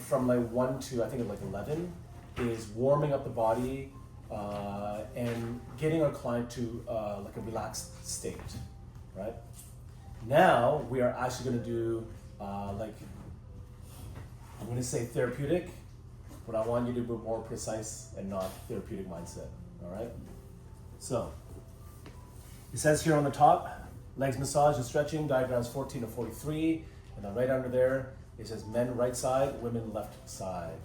from like 1 to I think like 11 is warming up the body and getting our client to like a relaxed state, right? Now we are actually going to do like, I'm going to say therapeutic, but I want you to be more precise and not therapeutic mindset, all right? So, it says here on the top, legs massage and stretching, diagrams 14 to 43, and then right under there, it says men right side, women left side.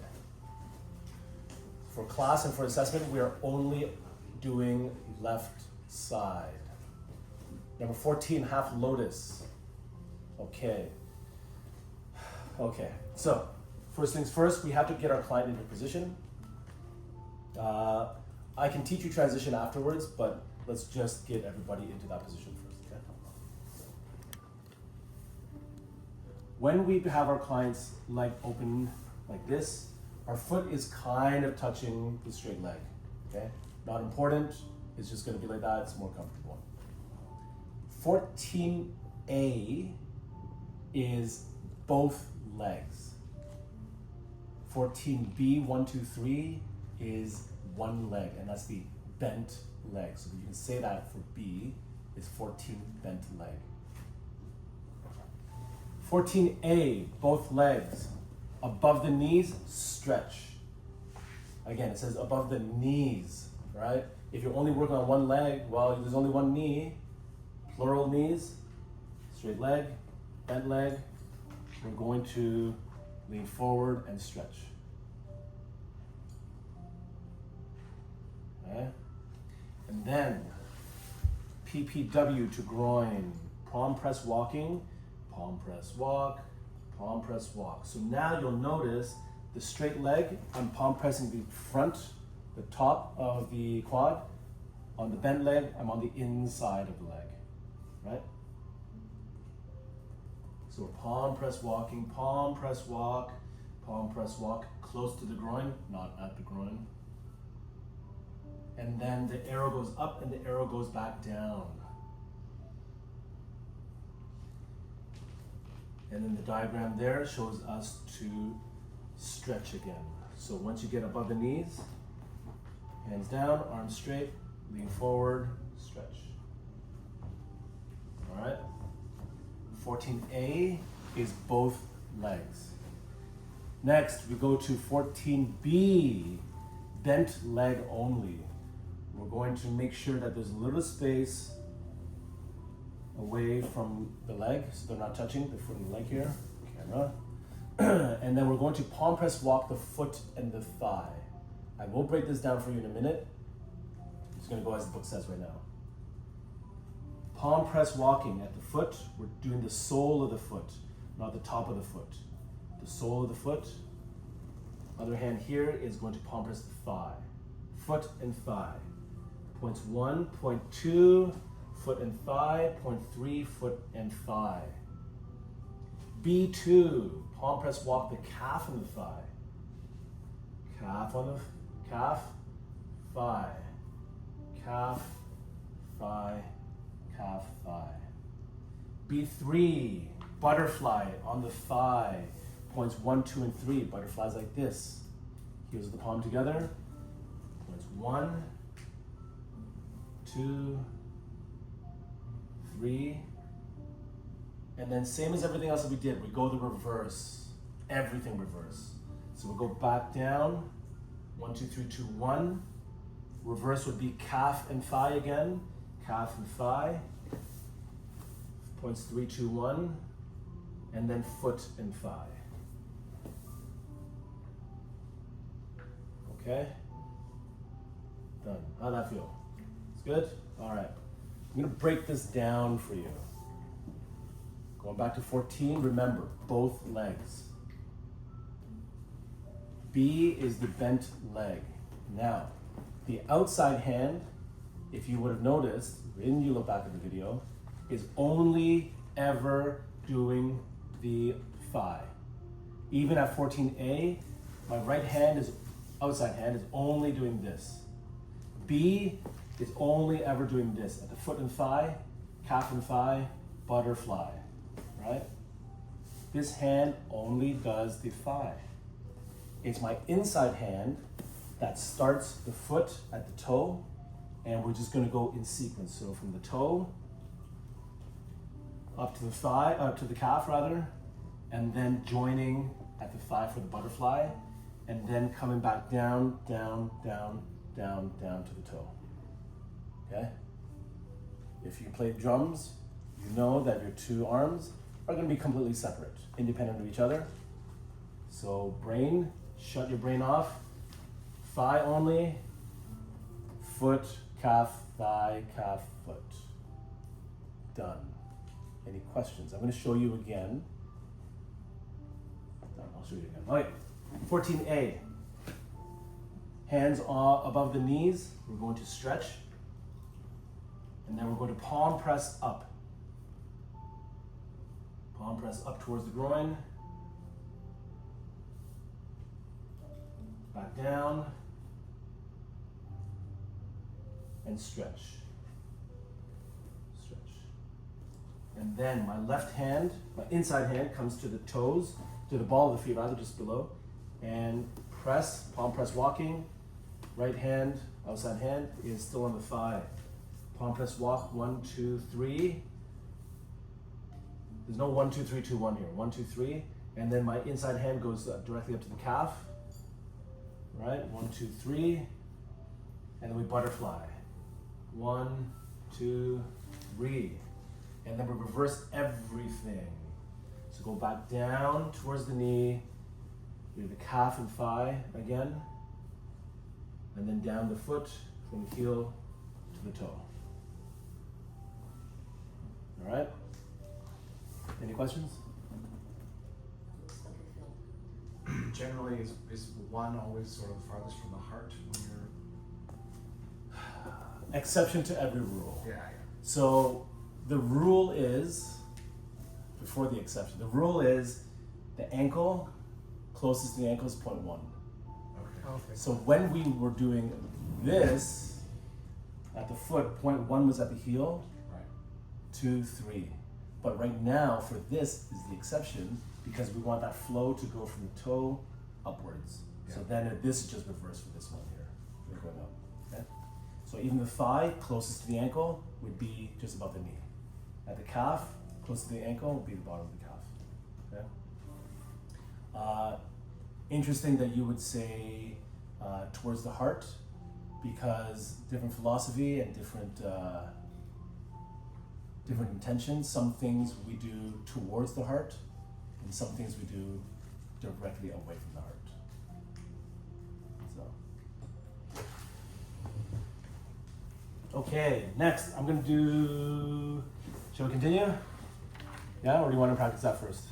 For class and for assessment, we are only doing left side. Number 14, half lotus. Okay. Okay, so first things first, we have to get our client into position. I can teach you transition afterwards, but let's just get everybody into that position first, okay? When we have our client's leg open like this, our foot is kind of touching the straight leg, okay? Not important, it's just gonna be like that, it's more comfortable. 14A is both legs. 14B, 1, 2, 3 is one leg, and that's the bent leg. So you can say that for B is 14 bent leg. 14A, both legs. Above the knees, stretch. Again, it says above the knees, right? If you're only working on one leg, well, there's only one knee. Plural knees, straight leg, bent leg. We're going to lean forward and stretch. Okay? And then PPW to groin, palm press walking, palm press walk, palm press walk. So now you'll notice the straight leg, I'm palm pressing the front, the top of the quad. On the bent leg, I'm on the inside of the leg, right? So we're palm press walking, palm press walk, close to the groin, not at the groin. And then the arrow goes up and the arrow goes back down. And then the diagram there shows us to stretch again. So once you get above the knees, hands down, arms straight, lean forward, stretch. All right? 14A is both legs. Next, we go to 14B, bent leg only. We're going to make sure that there's a little space away from the leg, so they're not touching the foot and the leg here, camera. And then we're going to palm press walk the foot and the thigh. I will break this down for you in a minute. It's gonna go as the book says right now. Palm press walking at the foot, we're doing the sole of the foot, not the top of the foot. The sole of the foot. Other hand here is going to palm press the thigh. Foot and thigh. Points 1, point 2, foot and thigh, point 3, foot and thigh. B2, palm press walk the calf and the thigh. Calf on the calf, thigh. Calf, thigh, calf, thigh. B3, butterfly on the thigh. Points 1, 2, and 3. Butterflies like this. Heels of the palm together. Points 1, 2, 3. And then same as everything else that we did, we go the reverse. Everything reverse. So we'll go back down. 1, 2, 3, 2, 1. Reverse would be calf and thigh again. Calf and thigh. Points 3, 2, 1. And then foot and thigh. Okay? Done. How'd that feel? It's good? All right. I'm gonna break this down for you. Going back to 14, remember, both legs. B is the bent leg. Now, the outside hand, if you would have noticed, when you look back at the video, is only ever doing the thigh. Even at 14A, my right hand is, outside hand is only doing this. B is only ever doing this at the foot and thigh, calf and thigh, butterfly, right? This hand only does the thigh. it's my inside hand that starts the foot at the toe, and we're just gonna go in sequence. So from the toe up to the thigh, up to the calf rather, and then joining at the thigh for the butterfly, and then coming back down, down, down, down, down to the toe. Okay? If you play drums, you know that your two arms are going to be completely separate, independent of each other. So brain, shut your brain off. Thigh only, foot, calf, thigh, calf, foot. Done. Any questions? I'm going to show you again. Done. I'll show you again. All right. 14A. Hands above the knees. We're going to stretch. And then we're going to palm press up. Palm press up towards the groin. Back down. And stretch. Stretch. And then my left hand, my inside hand comes to the toes, to the ball of the feet rather, just below. And press, palm press walking. Right hand, outside hand is still on the thigh. Palm press walk, 1, 2, 3. There's no 1, 2, 3, 2, 1 here. 1, 2, 3. And then my inside hand goes directly up to the calf. Right, 1, 2, 3. And then we butterfly. 1, 2, 3. And then we reverse everything. So go back down towards the knee. Do the calf and thigh again. And then down the foot from the heel to the toe. All right? Any questions? Generally, is one always sort of farthest from the heart when you're... Exception to every rule. Yeah. So the rule is, before the exception, the rule is the ankle, closest to the ankle is 0.1. Okay. So when we were doing this at the foot, 0.1 was at the heel, Right. 2, 3. But right now, for this is the exception because we want that flow to go from the toe upwards. Yeah. So then this is just reverse for this one here. We're going up. Okay? So even the thigh closest to the ankle would be just above the knee. At the calf, closest to the ankle would be the bottom of the calf. Okay? Interesting that you would say towards the heart, because different philosophy and different intentions. Some things we do towards the heart, and some things we do directly away from the heart. So, okay, next I'm gonna do. Shall we continue? Yeah, or do you want to practice that first?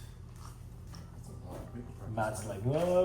That's a lot of people practice. Matt's like, whoa.